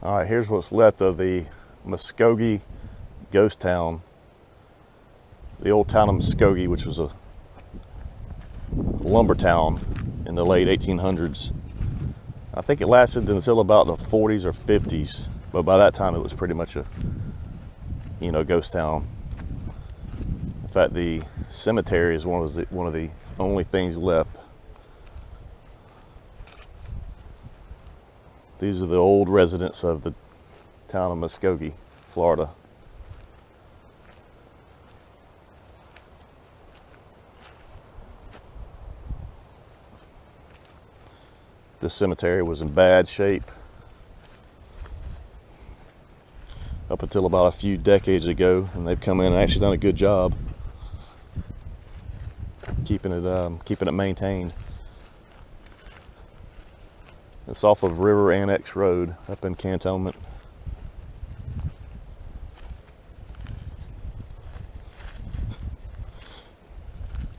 All right, here's what's left of the Muskogee ghost town. The old town of Muskogee, which was a lumber town in the late 1800s. I think it lasted until about the 40s or 50s, but by that time it was pretty much a, ghost town. In fact, the cemetery is one of the only things left. These are the old residents of the town of Muscogee, Florida. This cemetery was in bad shape up until about a few decades ago, and they've come in and actually done a good job keeping it maintained. It's off of River Annex Road up in Cantonment.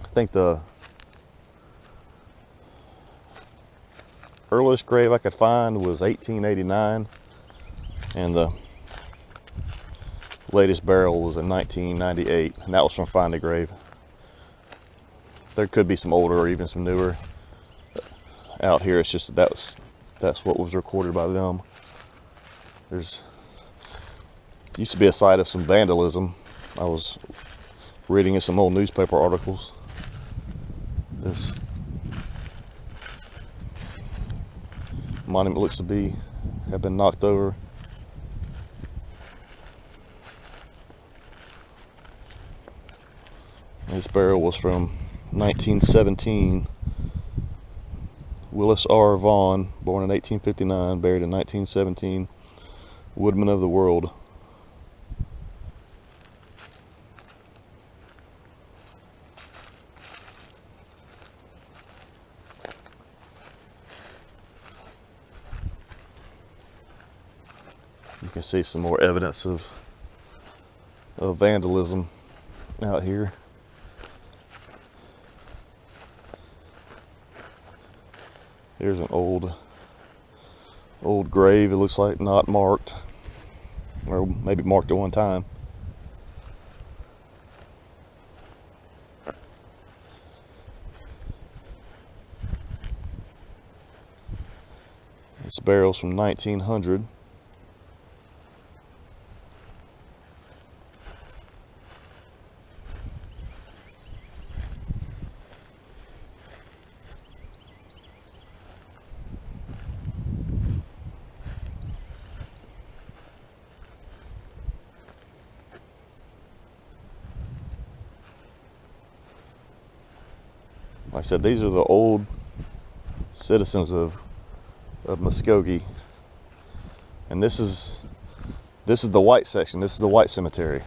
I think the earliest grave I could find was 1889, and the latest burial was in 1998, and that was from Find a Grave. There could be some older or even some newer out here. It's just that's what was recorded by them. There's used to be a site of some vandalism. I was reading in some old newspaper articles. This monument looks to have been knocked over. This burial was from 1917. Willis R. Vaughn, born in 1859, buried in 1917, Woodman of the World. You can see some more evidence of vandalism out here. Here's an old grave. It looks like not marked, or maybe marked at one time. This burial's from 1900. Like I said, these are the old citizens of Muskogee, and this is the white section. This is the white cemetery.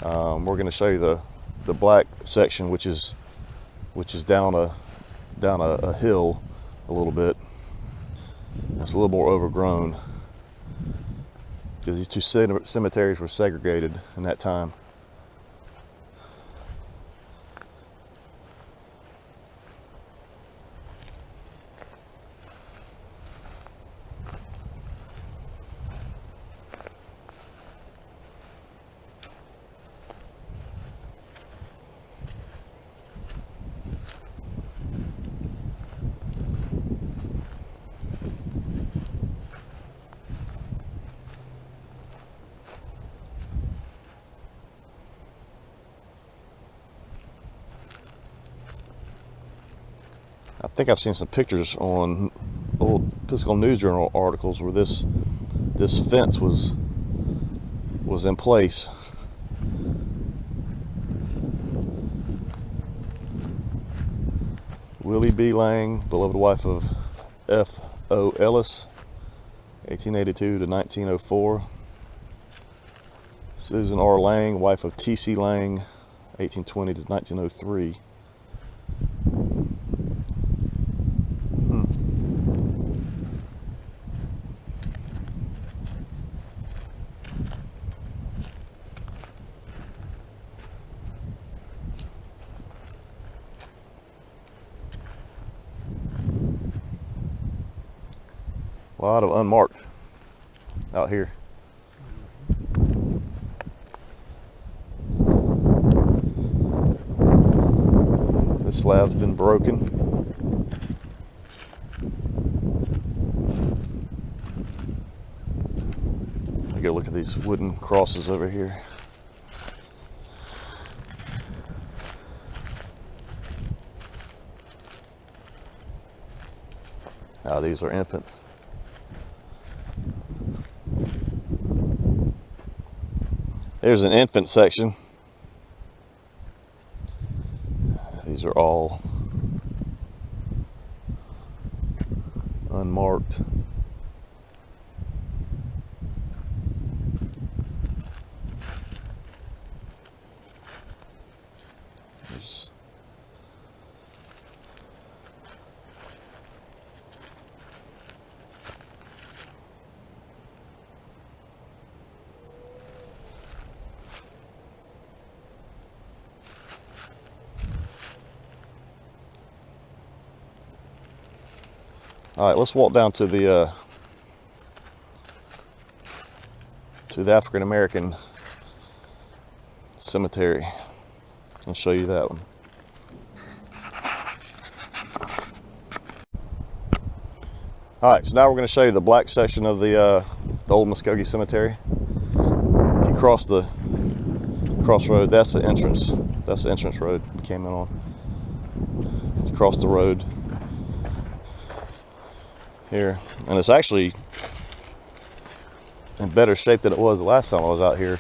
We're going to show you the black section, which is down a hill a little bit. It's a little more overgrown because these two cemeteries were segregated in that time. I think I've seen some pictures on old Pensacola News Journal articles where this fence was in place. Willie B. Lang, beloved wife of F.O. Ellis, 1882 to 1904. Susan R. Lang, wife of T.C. Lang, 1820 to 1903. A lot of unmarked out here. This slab's been broken. I go look at these wooden crosses over here. Now these are infants. There's an infant section. These are all unmarked. There's all right, let's walk down to the African American cemetery. I'll show you that one. All right, so now we're going to show you the black section of the old Muskogee cemetery. If you cross the crossroad, that's the entrance. That's the entrance road we came in on. You cross the road here, and it's actually in better shape than it was the last time I was out here.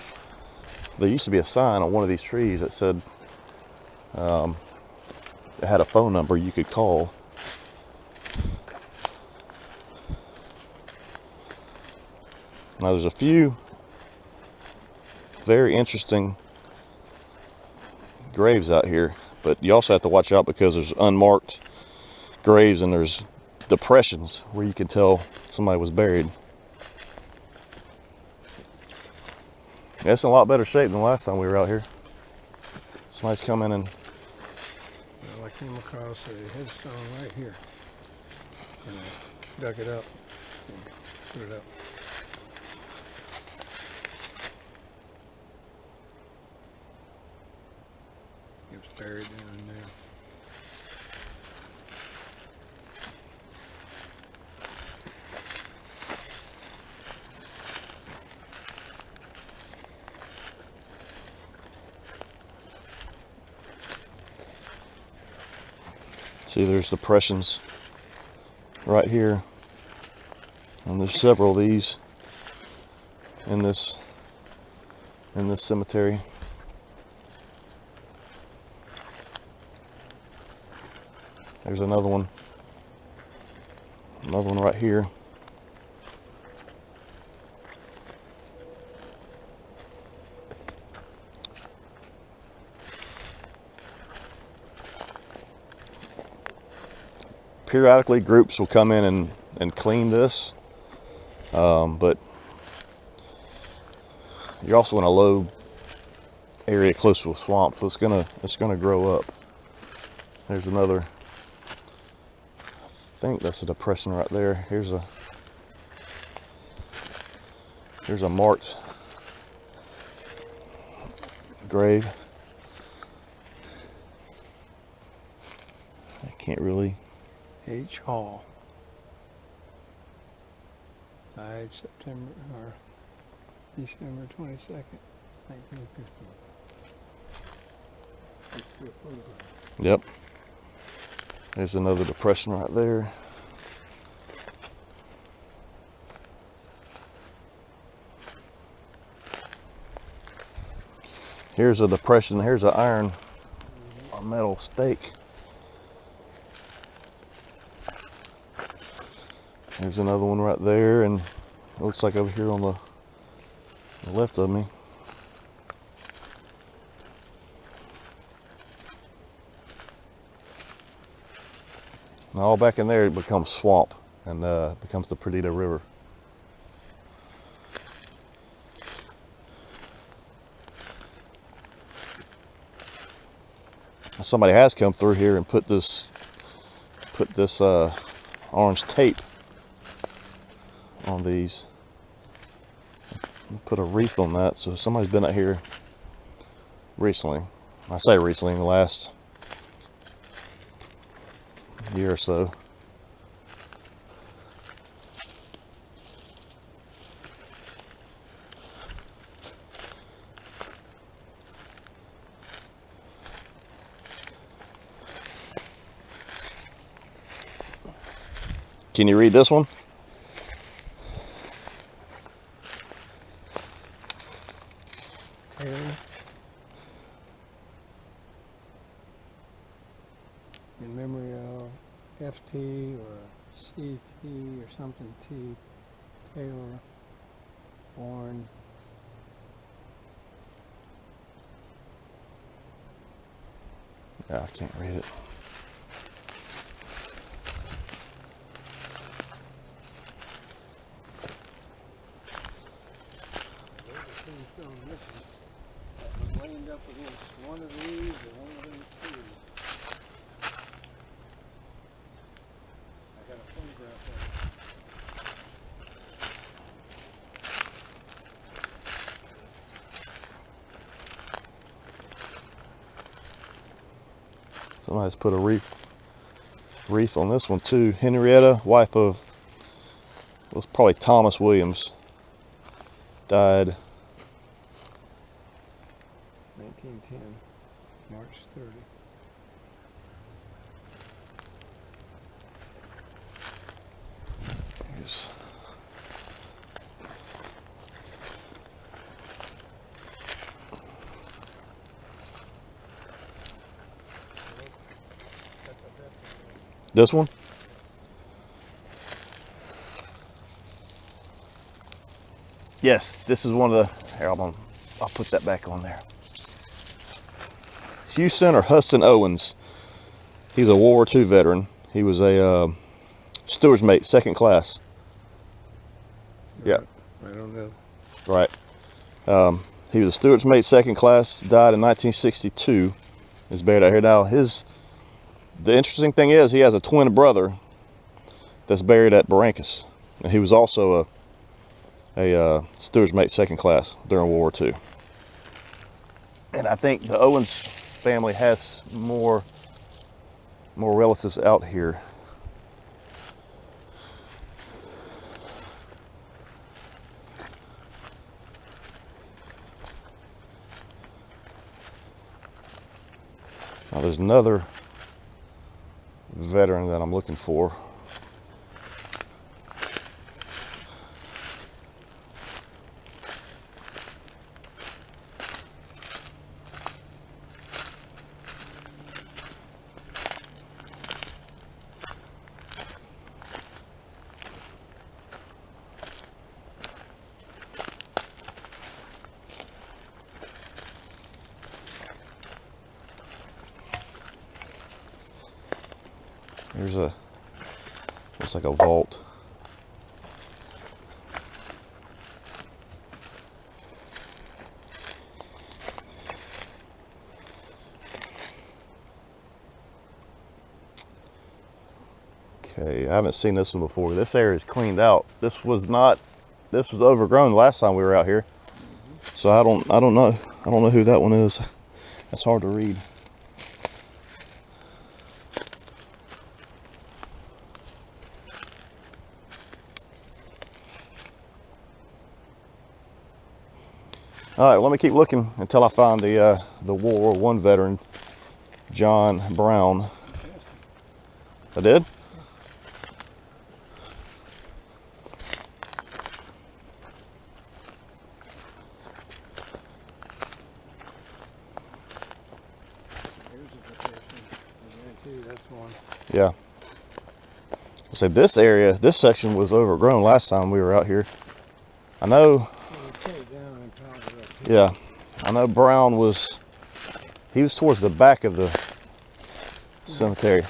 There used to be a sign on one of these trees that said it had a phone number you could call. Now there's a few very interesting graves out here, but you also have to watch out because there's unmarked graves and there's depressions where you can tell somebody was buried. Yeah, it's in a lot better shape than the last time we were out here. Somebody's come in and... Well, I came across a headstone right here, and I dug it up and put it up. It was buried down in there. See, there's depressions right here, and there's several of these in this cemetery. There's another one right here. Periodically, groups will come in and clean this, but you're also in a low area close to a swamp, so it's gonna grow up. There's another. I think that's a depression right there. Here's a marked grave. I can't really. H. Hall. Died September or December 22nd, 1950. Yep. There's another depression right there. Here's a depression. Here's an iron or metal stake. There's another one right there, and it looks like over here on the left of me. And all back in there it becomes swamp and becomes the Perdita River. Somebody has come through here and put this orange tape on these. put a wreath on that. So somebody's been out here recently. I say recently, in the last year or so. Can you read this one? Taylor. In memory of FT or CT or something T. Taylor. Born. Yeah, I can't read it. Leaned up against one of these or one of these two. I got a photograph of it. Somebody's put a wreath on this one too. Henrietta, wife of, was probably Thomas Williams, died 1910, March 30. Here's, this one? Yes, this is one of the, here, I'll put that back on there. Houston or Huston Owens. He's a World War II veteran. He was a steward's mate, second class. Yeah. I don't know. Right. He was a steward's mate, second class, died in 1962. He's buried out here now. The interesting thing is he has a twin brother that's buried at Barrancas. And he was also a steward's mate, second class during World War II. And I think the Owens family has more relatives out here. Now there's another veteran that I'm looking for. Here's looks like a vault. Okay, I haven't seen this one before. This area is cleaned out. This was overgrown the last time we were out here. So I don't know. I don't know who that one is. That's hard to read. All right, let me keep looking until I find the World War I veteran, John Brown. I did? Here's a depiction. I guarantee that's one. Yeah. So this area, this section was overgrown last time we were out here. I know. Yeah, I know Brown was towards the back of the cemetery.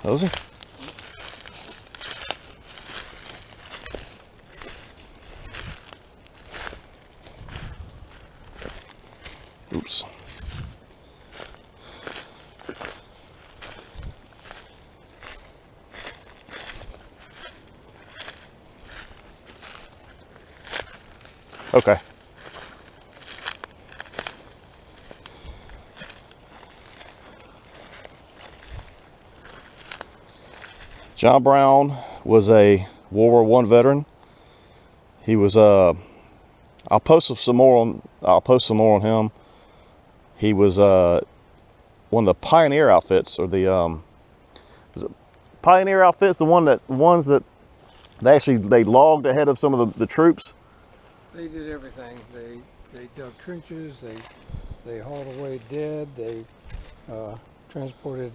Was he? Oops. Okay. John Brown was a World War I veteran. He was I'll post some more on him. He was one of the pioneer outfits, or the was it pioneer outfits, the ones that they logged ahead of some of the troops. They did everything. They dug trenches. They hauled away dead. They transported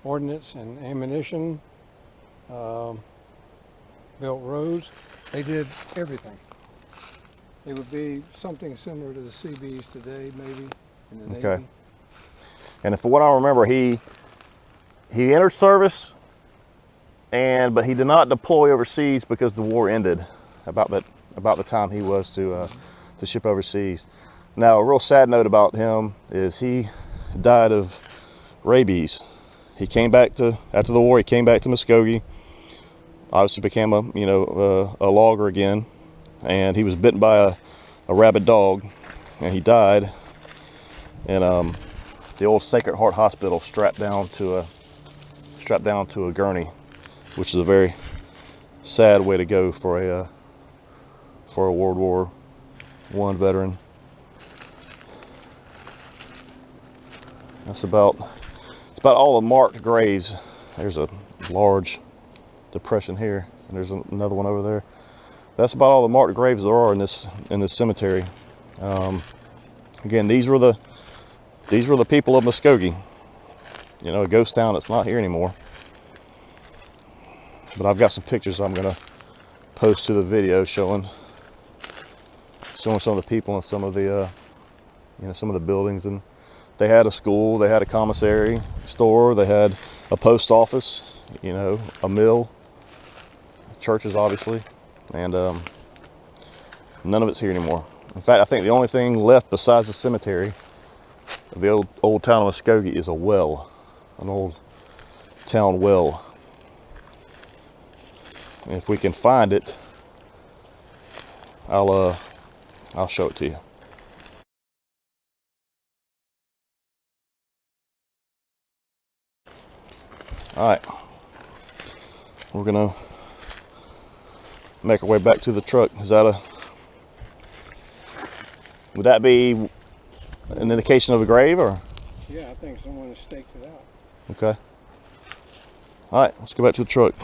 ordnance and ammunition. Built roads. They did everything. It would be something similar to the Seabees today, maybe, in the Navy. And if what I remember, he entered service, but he did not deploy overseas because the war ended about the time he was to ship overseas. Now, a real sad note about him is he died of rabies. He came back after the war. He came back to Muskogee. Obviously became a logger again, and he was bitten by a rabid dog, and he died in the old Sacred Heart Hospital, strapped down to a gurney, which is a very sad way to go for a World War I veteran. It's about all the marked graves. There's a large depression here, and there's another one over there. That's about all the marked graves there are in this cemetery. Again, these were the people of Muskogee. You know, a ghost town that's not here anymore. But I've got some pictures I'm gonna post to the video showing some of the people and some of the some of the buildings. And they had a school, they had a commissary store, they had a post office, a mill, churches obviously, and none of it's here anymore. In fact, I think the only thing left besides the cemetery of the old town of Muskogee is a well, an old town well. And if we can find it, I'll show it to you. All right, we're gonna make our way back to the truck. Would that be an indication of a grave, or? Yeah, I think someone has staked it out. Okay. All right, let's go back to the truck.